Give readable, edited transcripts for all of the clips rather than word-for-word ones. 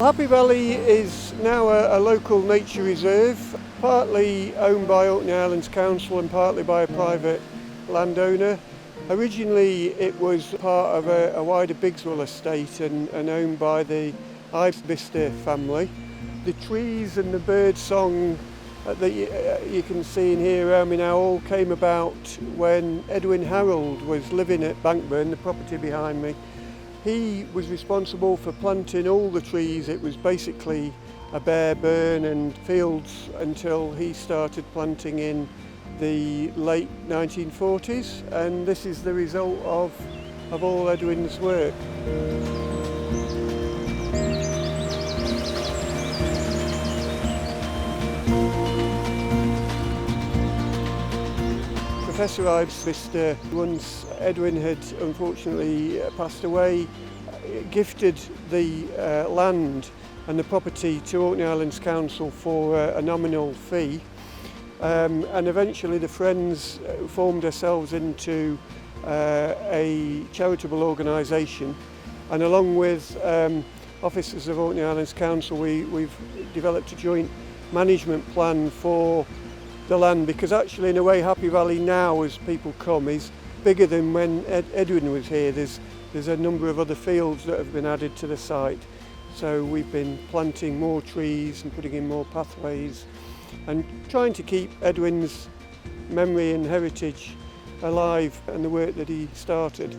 Happy Valley is now a local nature reserve, partly owned by Orkney Islands Council and partly by a private landowner. Originally it was part of a wider Bigswell estate and owned by the Ibis family. The trees and the bird song that you can see in here around me now all came about when Edwin Harold was living at Bankburn, the property behind me. He was responsible for planting all the trees. It was basically a bare burn and fields until he started planting in the late 1940s, and this is the result of all Edwin's work. Professor Ibis, once Edwin had unfortunately passed away, gifted the land and the property to Orkney Islands Council for a nominal fee, and eventually the Friends formed ourselves into a charitable organisation, and along with officers of Orkney Islands Council we've developed a joint management plan for the land, because actually in a way Happy Valley now, as people come, is bigger than when Edwin was here. There's a number of other fields that have been added to the site, so we've been planting more trees and putting in more pathways and trying to keep Edwin's memory and heritage alive and the work that he started.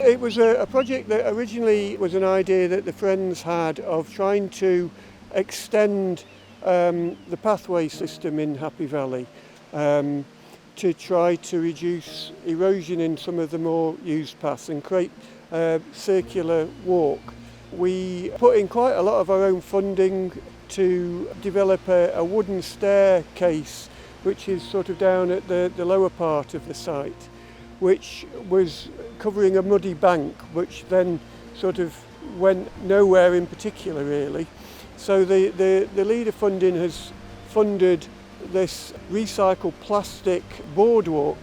It was a project that originally was an idea that the Friends had of trying to extend the pathway system in Happy Valley to try to reduce erosion in some of the more used paths and create a circular walk. We put in quite a lot of our own funding to develop a wooden staircase which is sort of down at the lower part of the site, which was covering a muddy bank which then sort of went nowhere in particular really. So the Leader funding has funded this recycled plastic boardwalk,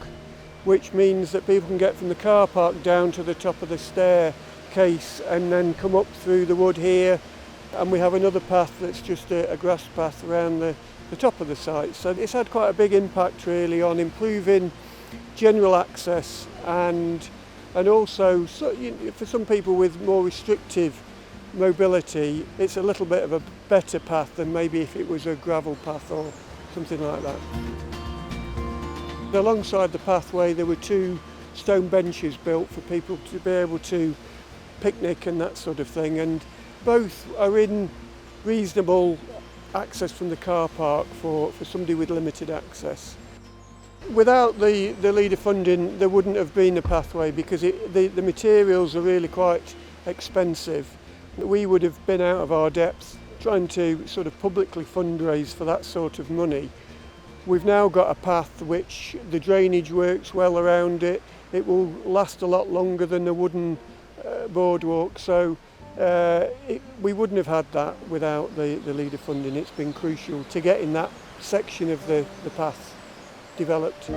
which means that people can get from the car park down to the top of the staircase and then come up through the wood here, and we have another path that's just a grass path around the top of the site. So it's had quite a big impact really on improving general access and also for some people with more restrictive mobility, it's a little bit of a better path than maybe if it was a gravel path or something like that. Alongside the pathway there were two stone benches built for people to be able to picnic and that sort of thing, and both are in reasonable access from the car park for somebody with limited access. Without the Leader funding there wouldn't have been a pathway because the materials are really quite expensive. We would have been out of our depth trying to sort of publicly fundraise for that sort of money. We've now got a path which the drainage works well around it. It will last a lot longer than a wooden boardwalk, so we wouldn't have had that without the Leader funding. It's been crucial to getting that section of the path developed.